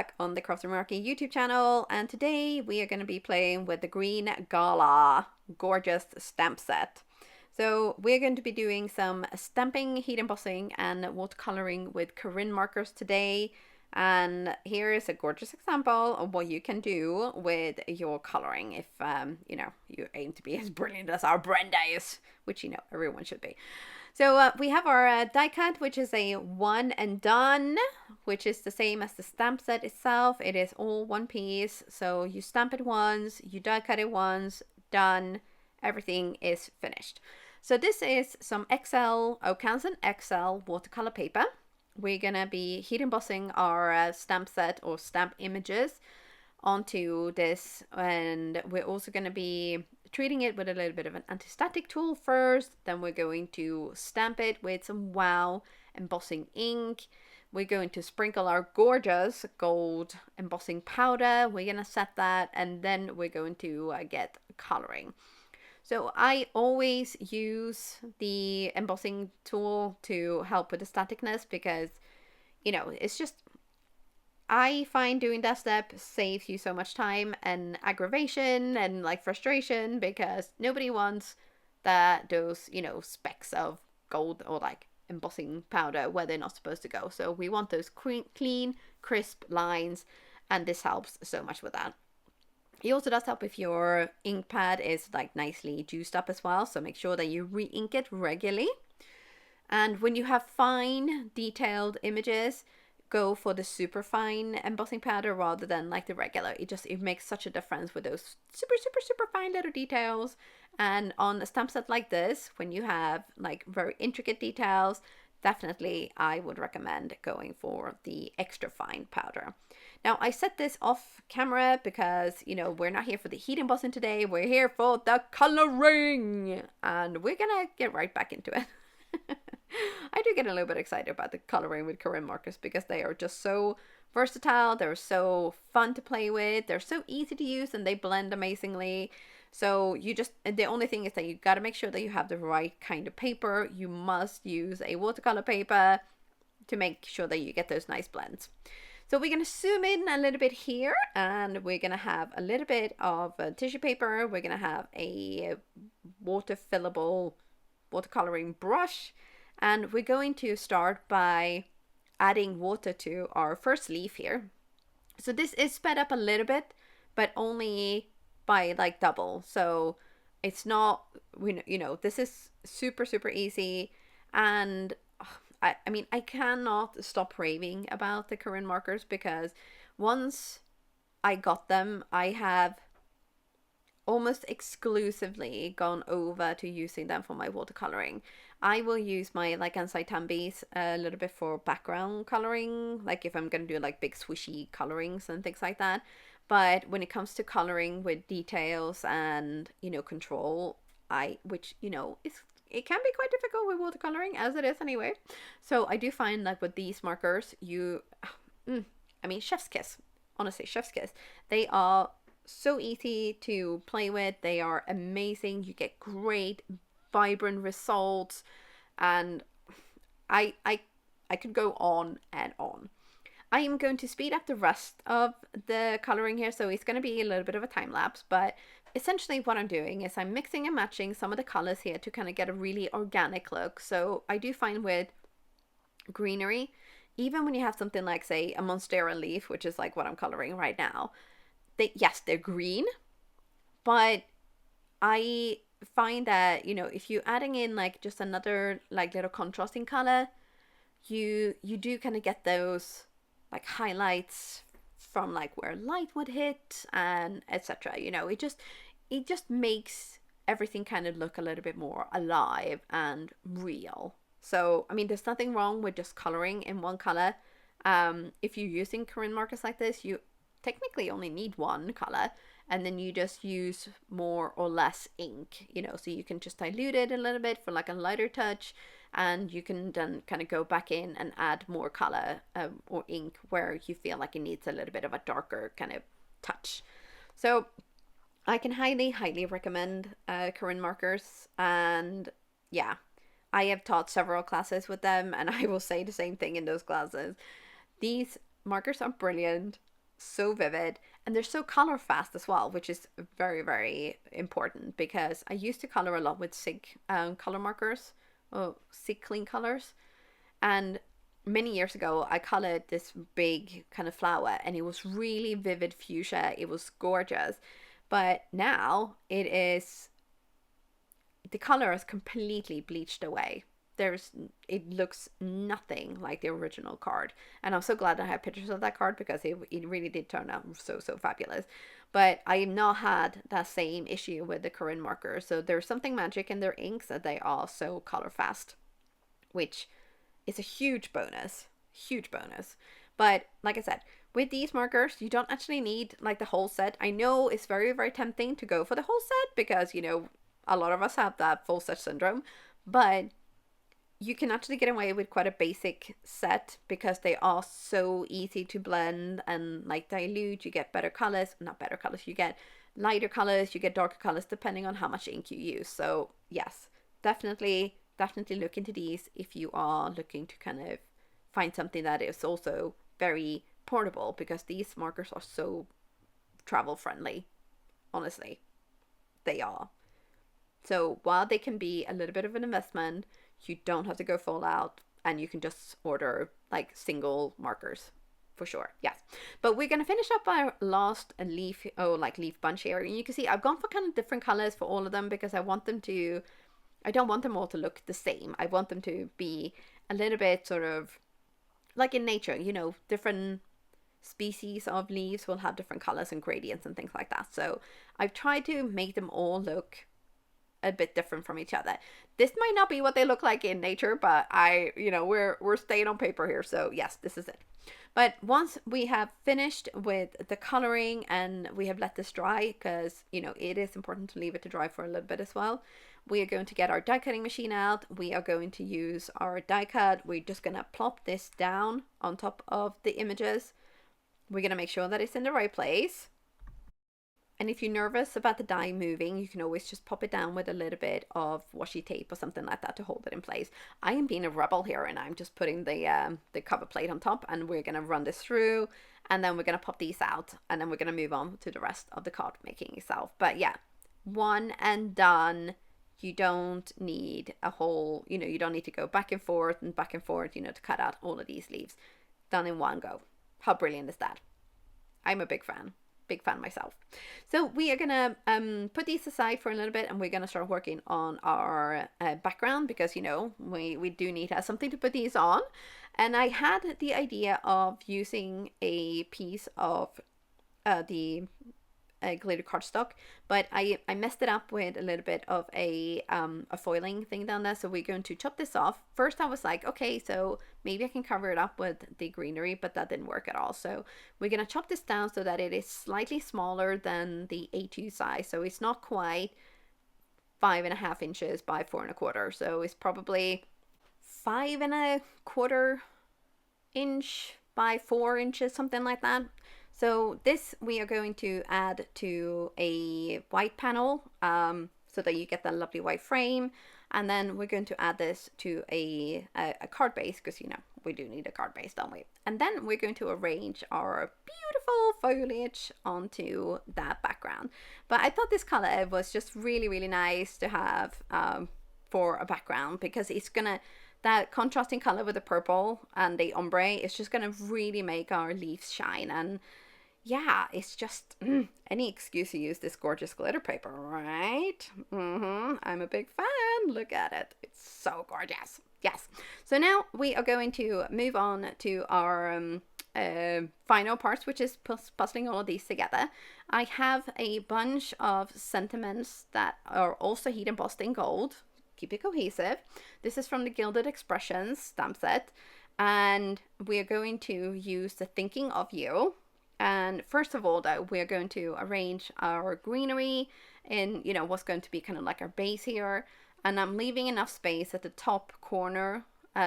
back on the Crafty Meraki YouTube channel, and today we are going to be playing with the Green Gala gorgeous stamp set. So we're going to be doing some stamping, heat embossing, and watercoloring with Karin Markers today. And here is a gorgeous example of what you can do with your coloring if, you aim to be as brilliant as our Brenda is, which, everyone should be. So we have our die cut, which is a one and done, which is the same as the stamp set itself. It is all one piece. So you stamp it once, you die cut it once, done, everything is finished. So this is some Canson XL watercolor paper. We're going to be heat embossing our stamp set or stamp images onto this, and we're also going to be treating it with a little bit of an anti-static tool first. Then we're going to stamp it with some wow embossing ink. We're going to sprinkle our gorgeous gold embossing powder. We're going to set that, and then we're going to get coloring. So I always use the embossing tool to help with the staticness because, it's just, I find doing that step saves you so much time and aggravation and frustration, because nobody wants those specks of gold or embossing powder where they're not supposed to go. So we want those clean, crisp lines, and this helps so much with that. It also does help if your ink pad is nicely juiced up as well. So make sure that you re-ink it regularly. And when you have fine detailed images, go for the super fine embossing powder rather than the regular. It makes such a difference with those super fine little details. And on a stamp set like this, when you have very intricate details, definitely I would recommend going for the extra fine powder. Now I set this off camera because we're not here for the heat embossing today, we're here for the coloring, and we're gonna get right back into it. I do get a little bit excited about the coloring with Karin Markers because they are just so versatile, they're so fun to play with, they're so easy to use, and they blend amazingly. So the only thing is that you got to make sure that you have the right kind of paper. You must use a watercolor paper to make sure that you get those nice blends. So we're going to zoom in a little bit here, and we're going to have a little bit of tissue paper. We're going to have a water-fillable watercoloring brush, and we're going to start by adding water to our first leaf here. So this is sped up a little bit, but only by double. So it's not, this is super easy. And I cannot stop raving about the Karin Markers, because once I got them, I have almost exclusively gone over to using them for my watercoloring. I will use my Ansai Tambis a little bit for background coloring, if I'm going to do big swishy colorings and things like that. But when it comes to coloring with details and, control, it can be quite difficult with watercoloring, as it is anyway. So I do find with these markers, chef's kiss. Honestly, chef's kiss. They are so easy to play with. They are amazing. You get great, vibrant results. And I could go on and on. I am going to speed up the rest of the coloring here, so it's going to be a little bit of a time lapse, but essentially what I'm doing is I'm mixing and matching some of the colors here to kind of get a really organic look. So I do find with greenery, even when you have something like, say, a monstera leaf, which is what I'm coloring right now, they're green, but I find that, if you're adding in just another little contrasting color, you do kind of get those highlights from where light would hit and etc. It just makes everything kind of look a little bit more alive and real. So there's nothing wrong with just coloring in one color. If you're using Karin Markers like this, you technically only need one color, and then you just use more or less ink, so you can just dilute it a little bit for a lighter touch, and you can then kind of go back in and add more color or ink where you feel it needs a little bit of a darker kind of touch. So I can highly recommend Karin Markers, and yeah, I have taught several classes with them, and I will say the same thing in those classes. These markers are brilliant. so vivid, and they're so color fast as well, which is very, very important because I used to color a lot with Sig color markers, or Sig clean colors. And many years ago, I colored this big kind of flower, and it was really vivid fuchsia. It was gorgeous. But now the color is completely bleached away. It looks nothing like the original card, and I'm so glad I have pictures of that card because it really did turn out so fabulous. But I have not had that same issue with the Karin Markers. So there's something magic in their inks that they are so color fast, which is a huge bonus. Huge bonus. But like I said, with these markers, you don't actually need like the whole set. I know it's very, very tempting to go for the whole set because, you know, a lot of us have that full set syndrome. But you can actually get away with quite a basic set because they are so easy to blend and like dilute. You get better colors, not better colors, you get lighter colors, you get darker colors depending on how much ink you use. So yes, definitely look into these if you are looking to kind of find something that is also very portable, because these markers are so travel friendly. Honestly, they are. So while they can be a little bit of an investment, you don't have to go full out, and you can just order like single markers for sure. Yes. But we're going to finish up our last leaf, leaf bunch here. And you can see I've gone for kind of different colors for all of them because I don't want them all to look the same. I want them to be a little bit sort of like in nature, you know, different species of leaves will have different colors and gradients and things like that. So I've tried to make them all look a bit different from each other. This might not be what they look like in nature, but we're staying on paper here. So yes, this is it. But once we have finished with the coloring and we have let this dry, because, you know, it is important to leave it to dry for a little bit as well, we are going to get our die cutting machine out. We are going to use our die cut. We're just going to plop this down on top of the images. We're going to make sure that it's in the right place. And if you're nervous about the die moving, you can always just pop it down with a little bit of washi tape or something like that to hold it in place. I am being a rebel here, and I'm just putting the cover plate on top, and we're going to run this through, and then we're going to pop these out, and then we're going to move on to the rest of the card making itself. But yeah, one and done. You don't need a whole, you don't need to go back and forth, to cut out all of these leaves. Done in one go. How brilliant is that? I'm a big fan myself. So we are gonna put these aside for a little bit, and we're gonna start working on our background, because we do need to have something to put these on. And I had the idea of using a piece of the glitter cardstock, but I messed it up with a little bit of a foiling thing down there. So we're going to chop this off. First I was like, okay, so maybe I can cover it up with the greenery, but that didn't work at all. So we're going to chop this down so that it is slightly smaller than the A2 size. So it's not quite 5.5 inches by 4.25. So it's probably 5.25 inch by 4 inches, something like that. So this we are going to add to a white panel, so that you get that lovely white frame. And then we're going to add this to a card base, because we do need a card base, don't we? And then we're going to arrange our beautiful foliage onto that background. But I thought this color was just really, really nice to have for a background, because it's gonna, that contrasting color with the purple and the ombre is just gonna really make our leaves shine. And yeah, it's just any excuse to use this gorgeous glitter paper, right? I'm a big fan. Look at it. It's so gorgeous. Yes. So now we are going to move on to our final parts, which is puzzling all of these together. I have a bunch of sentiments that are also heat embossed in gold. Keep it cohesive. This is from the Gilded Expression stamp set. And we are going to use the Thinking of You. And first of all, though, we're going to arrange our greenery in, what's going to be kind of like our base here. And I'm leaving enough space at the top corner,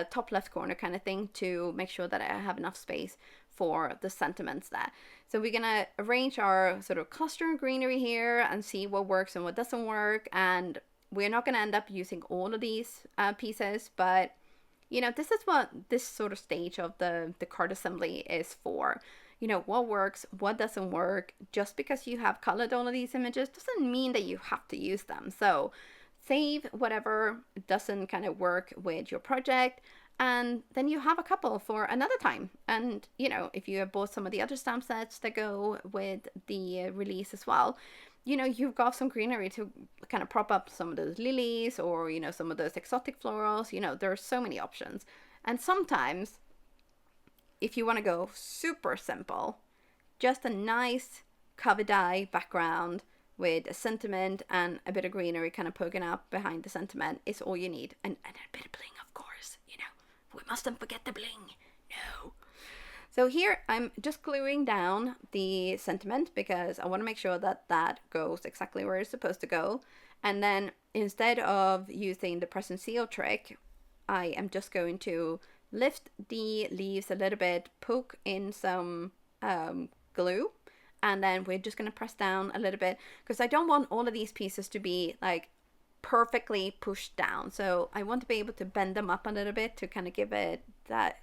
top left corner kind of thing, to make sure that I have enough space for the sentiments there. So we're going to arrange our sort of cluster of greenery here and see what works and what doesn't work. And we're not going to end up using all of these pieces, but this is what this sort of stage of the card assembly is for. you know, what works, what doesn't work. Just because you have colored all of these images doesn't mean that you have to use them. So save whatever doesn't kind of work with your project, and then you have a couple for another time. And you know, if you have bought some of the other stamp sets that go with the release as well, you know, you've got some greenery to kind of prop up some of those lilies, or you know, some of those exotic florals. You know, there are so many options. And sometimes if you want to go super simple, just a nice cover die background with a sentiment and a bit of greenery kind of poking up behind the sentiment is all you need. And a bit of bling, of course, you know. We mustn't forget the bling. No. So here I'm just gluing down the sentiment because I want to make sure that that goes exactly where it's supposed to go. And then instead of using the press and seal trick, I am just going to lift the leaves a little bit, poke in some glue, and then we're just going to press down a little bit because I don't want all of these pieces to be like perfectly pushed down. So I want to be able to bend them up a little bit to kind of give it that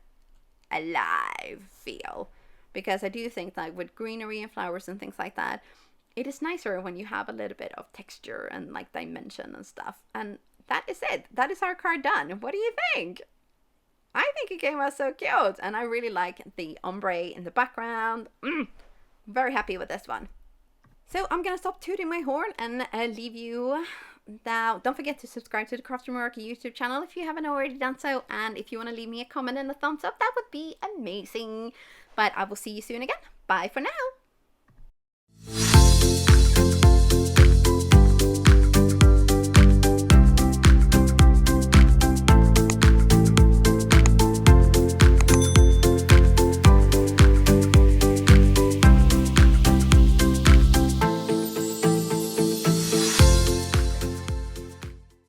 alive feel, because I do think that with greenery and flowers and things like that, it is nicer when you have a little bit of texture and like dimension and stuff. And that is it. That is our card done. What do you think? I think it came out so cute, and I really like the ombre in the background. Very happy with this one. So I'm gonna stop tooting my horn and leave you now. Don't forget to subscribe to the Crafty Meraki YouTube channel if you haven't already done so, and if you want to leave me a comment and a thumbs up, that would be amazing. But I will see you soon again. Bye for now.